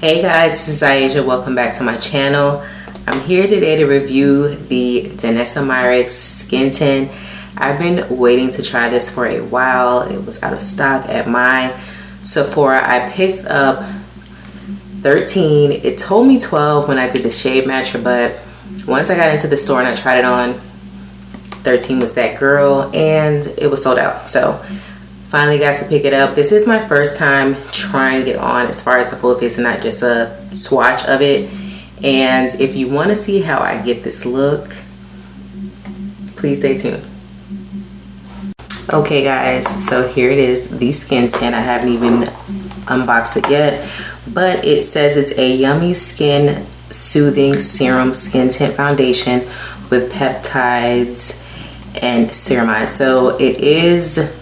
Hey guys, this is Ayesha. Welcome back to my channel. I'm here today to review the Danessa Myricks Skin Tint. I've been waiting to try this for a while. It was out of stock at my Sephora. I picked up 13. It told me 12 when I did the shade matcher, but once I got into the store and I tried it on, 13 was that girl and it was sold out. So finally got to pick it up. This is my first time trying it on as far as the full face and not just a swatch of it. And if you want to see how I get this look, please stay tuned. Okay guys, so here it is, the skin tint. I haven't even unboxed it yet, but it says it's a yummy skin soothing serum skin tint foundation with peptides and ceramides. So it is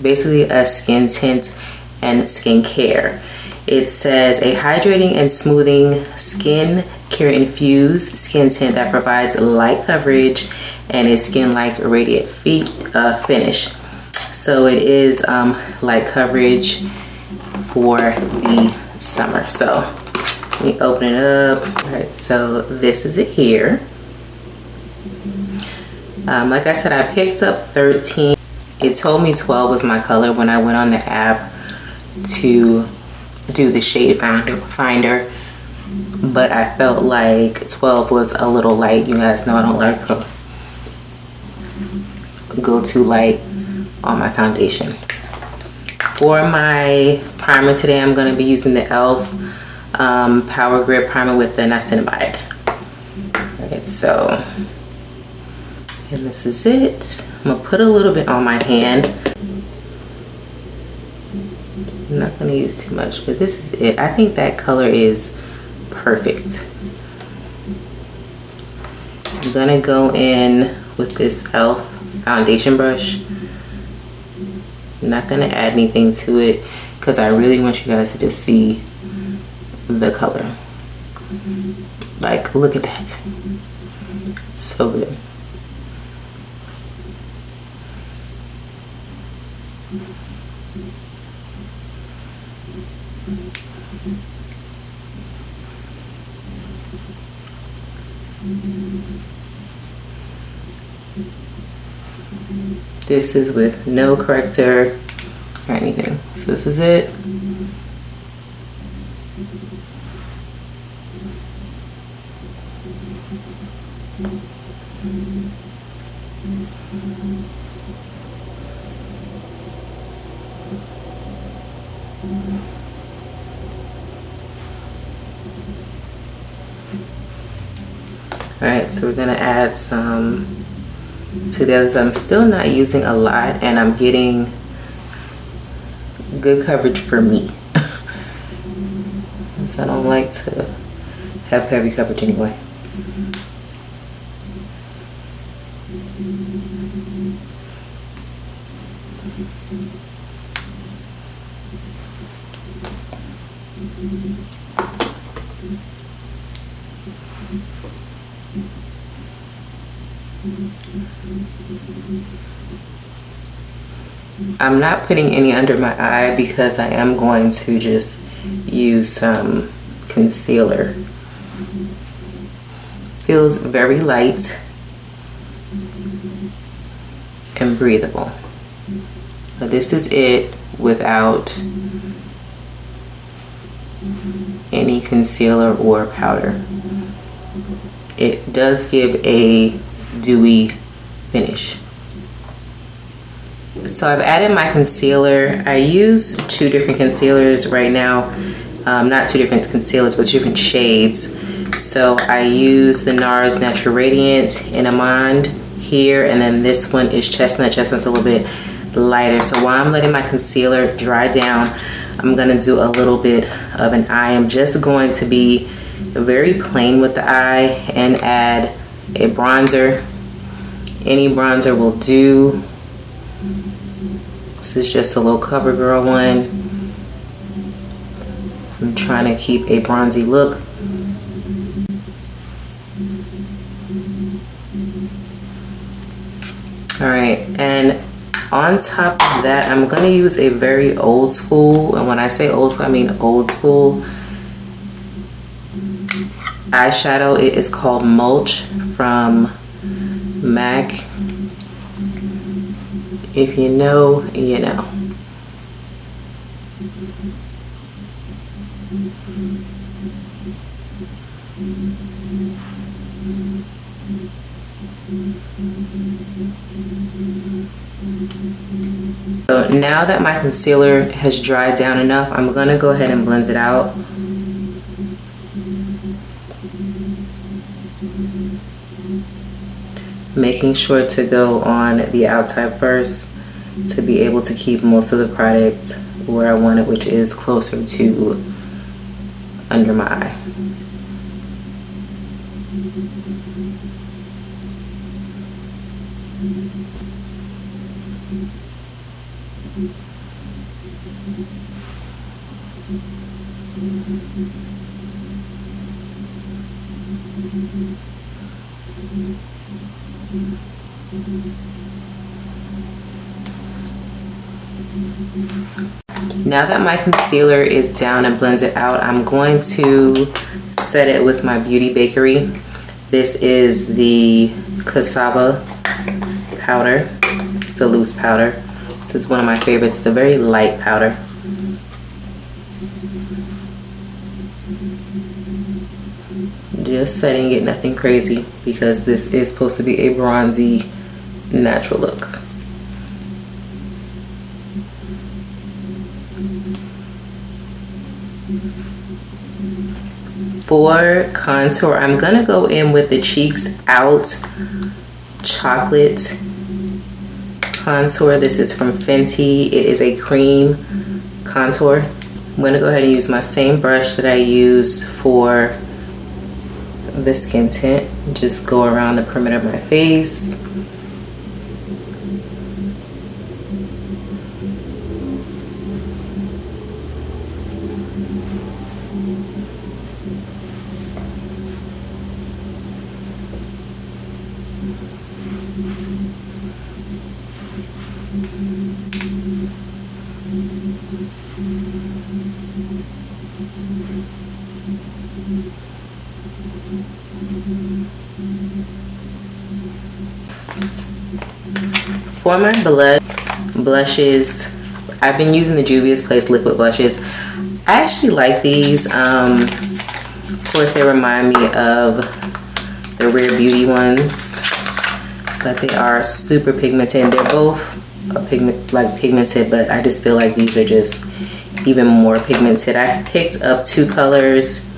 basically a skin tint and skincare. It says a hydrating and smoothing skin care infused skin tint that provides light coverage and a skin like radiant finish. So it is light coverage for the summer. So let me open it up. All right, so this is it here. Like I said, I picked up 13. It told me 12 was my color when I went on the app to do the shade finder, but I felt like 12 was a little light. You guys know I don't like to go too light on my foundation. For my primer today, I'm going to be using the e.l.f. Power Grip Primer with the Niacinamide. Alright, so, and this is it. I'm going to put a little bit on my hand. I'm not going to use too much, but this is it. I think that color is perfect. I'm going to go in with this e.l.f. foundation brush. I'm not going to add anything to it because I really want you guys to just see the color. Like, look at that. So good. This is with no corrector or anything. So this is it. Alright, so we're gonna add some to the others. I'm still not using a lot and I'm getting good coverage for me. So I don't like to have heavy coverage anyway. I'm not putting any under my eye because I am going to just use some concealer. Feels very light and breathable. But this is it without any concealer or powder. It does give a dewy finish. So I've added my concealer. I use two different concealers right now. Not two different concealers, but two different shades. So I use the NARS Natural Radiant in Amande here, and then this one is Chestnut. Chestnut's a little bit lighter. So while I'm letting my concealer dry down, I'm gonna do a little bit of an eye. I'm just going to be very plain with the eye and add a bronzer. Any bronzer will do. This is just a low cover girl one. So I'm trying to keep a bronzy look. Alright, and on top of that, I'm going to use a very old school, and when I say old school, I mean old school eyeshadow. It is called Mulch from MAC. If you know, you know. So now that my concealer has dried down enough, I'm gonna go ahead and blend it out. Making sure to go on the outside first to be able to keep most of the product where I want it, which is closer to under my eye. Now that my concealer is down and blended out, I'm going to set it with my Beauty Bakery. This is the cassava powder. It's a loose powder. This is one of my favorites. It's a very light powder. Just setting it, nothing crazy, because this is supposed to be a bronzy natural look. For contour, I'm gonna go in with the Cheeks Out Chocolate Contour. This is from Fenty. It is a cream contour. I'm gonna go ahead and use my same brush that I used for the skin tint. Just go around the perimeter of my face. For my blushes, I've been using the Juvia's Place liquid blushes. I actually like these. Of course, they remind me of the Rare Beauty ones, but they are super pigmented. They're both pigmented, but I just feel like these are just even more pigmented. I picked up two colors.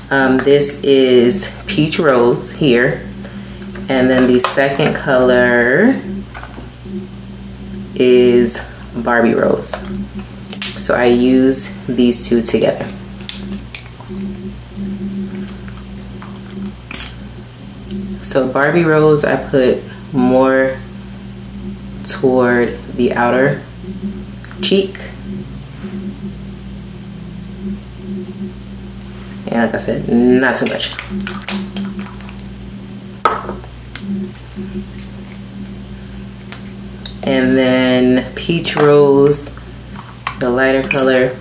This is Peach Rose here, and then the second color is Barbie Rose. So I use these two together. So Barbie Rose, I put more toward the outer cheek. And like I said, not too much. And then Peach Rose, the lighter color,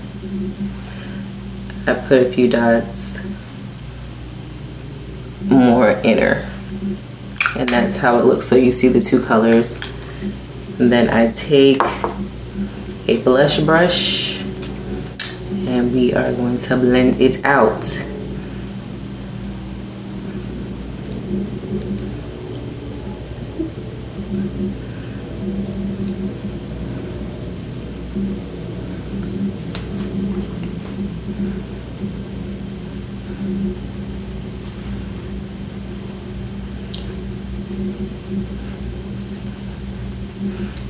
I put a few dots more inner. And that's how it looks. So you see the two colors. And then I take a blush brush and we are going to blend it out.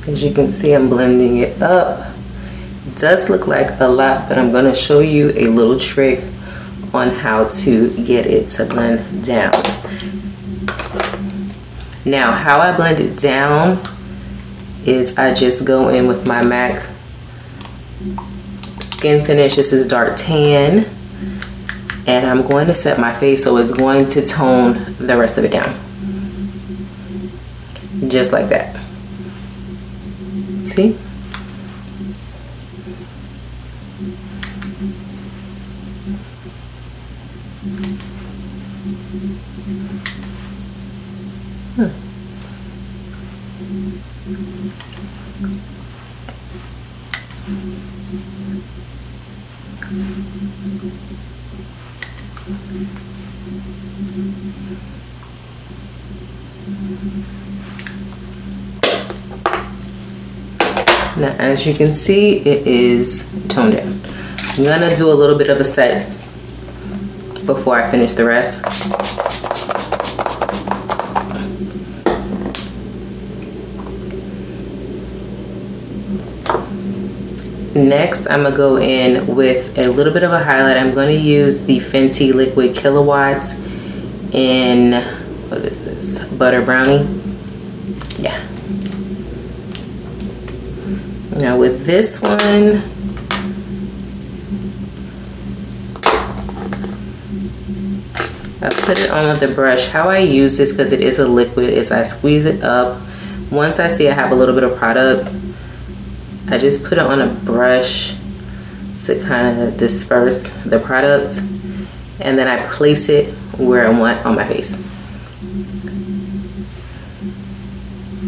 As you can see, I'm blending it up. It does look like a lot, but I'm going to show you a little trick on how to get it to blend down. Now, how I blend it down is I just go in with my MAC Skin Finish. This is Dark Tan. And I'm going to set my face so it's going to tone the rest of it down. Just like that. See? Now, as you can see, it is toned down. I'm gonna do a little bit of a set before I finish the rest. Next, I'm gonna go in with a little bit of a highlight. I'm gonna use the Fenty Liquid Kilowatts in, what is this, Butter Brownie? Yeah. Now with this one, I put it on with the brush. How I use this, because it is a liquid, is I squeeze it up. Once I see I have a little bit of product, I just put it on a brush to kind of disperse the product, and then I place it where I want on my face.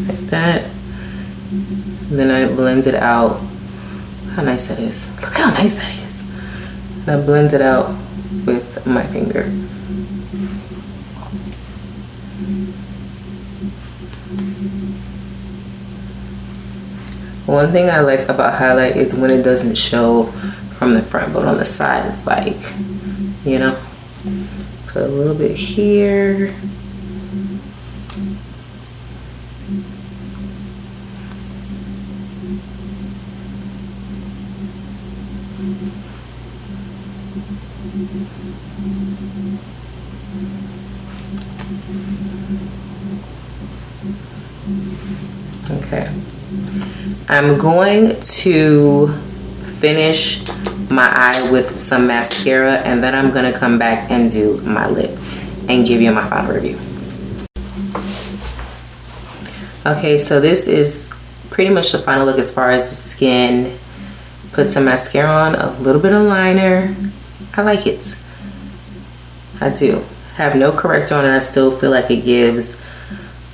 Like that. And then I blend it out. Look how nice that is. Look how nice that is. And I blend it out with my finger. One thing I like about highlight is when it doesn't show from the front, but on the side it's like, you know, put a little bit here. Okay. I'm going to finish my eye with some mascara, and then I'm gonna come back and do my lip and give you my final review. Okay, so this is pretty much the final look as far as the skin. Put some mascara on, a little bit of liner. I like it. I do. Have no corrector on, and I still feel like it gives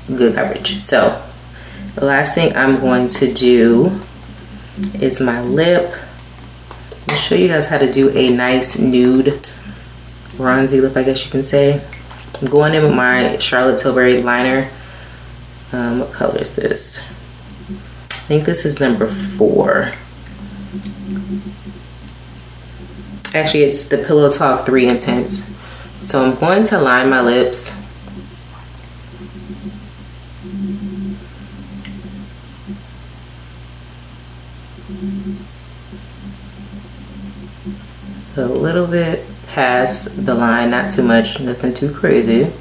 good coverage. So the last thing I'm going to do is my lip. I'll show you guys how to do a nice nude bronzy lip, I guess you can say. I'm going in with my Charlotte Tilbury liner. What color is this? I think this is number 4. Actually, it's the Pillow Talk 3 Intense. So I'm going to line my lips. A little bit past the line, not too much, nothing too crazy.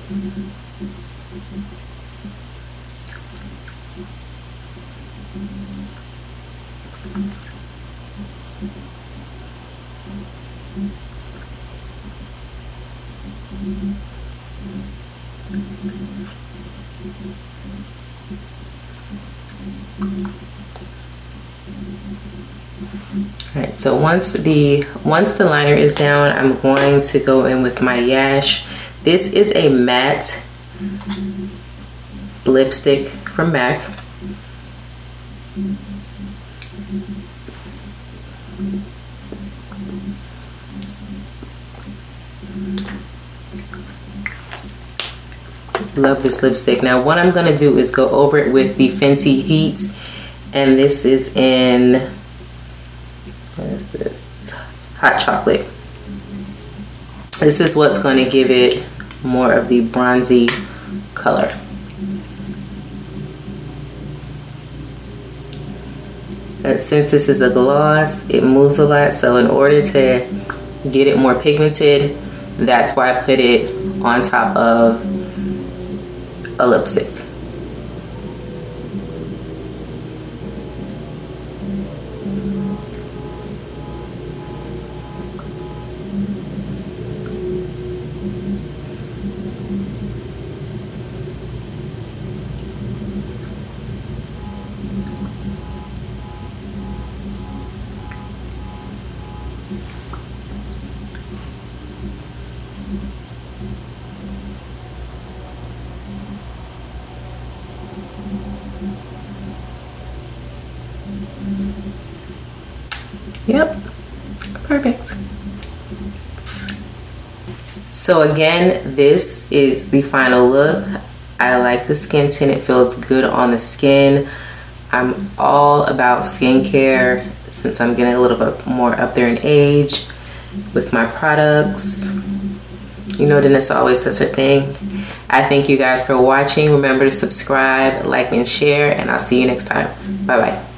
Alright, so once the liner is down, I'm going to go in with my Yash. This is a matte lipstick from MAC. Love this lipstick. Now what I'm going to do is go over it with the Fenty Heat, and this is in, what is this? Hot Chocolate. This is what's going to give it more of the bronzy color. But since this is a gloss, it moves a lot, so in order to get it more pigmented, that's why I put it on top of a lipstick. Yep, perfect. So again, this is the final look. I like the skin tint. It feels good on the skin. I'm all about skincare since I'm getting a little bit more up there in age with my products. You know, Danessa always does her thing. I thank you guys for watching. Remember to subscribe, like, and share, and I'll see you next time. Bye-bye.